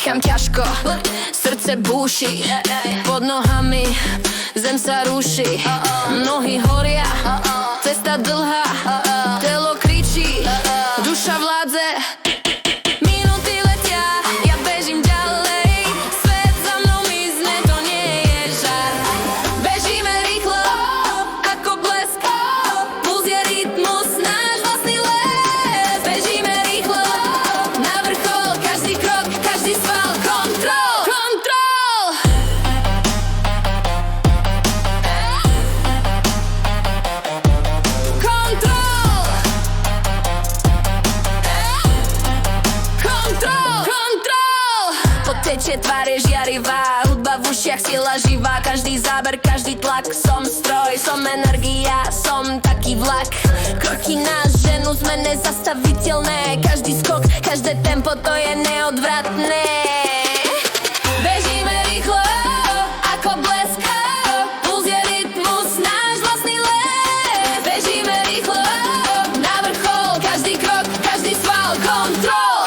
dýcham ťažko, srdce búši, pod nohami zem sa ruší, nohy horia, cesta dlhá, telo kričí, duša vládze. Minúty letia, ja bežím ďalej, svet za mnou mizne, to nie je žart. Bežíme rýchlo, ako blesk, puls je rytmus, náš vlastný les. Bežíme rýchlo, na vrchol, každý krok, každý sval, kontrol, kontrol. Kontrol. Kontrol, kontrol. Potečie tváre žiarivá, hudba v ušiach, sila živá, každý záber, každý tlak. Som stroj, som energia, som taký vlak. Kroky nás ženu, sme nezastaviteľné, každý skok, každé tempo, to je neodvratné. Bežíme rýchlo, ako blesk, puls je rytmus, náš vlastný les. Bežíme rýchlo, na vrchol, každý krok, každý sval, kontrol.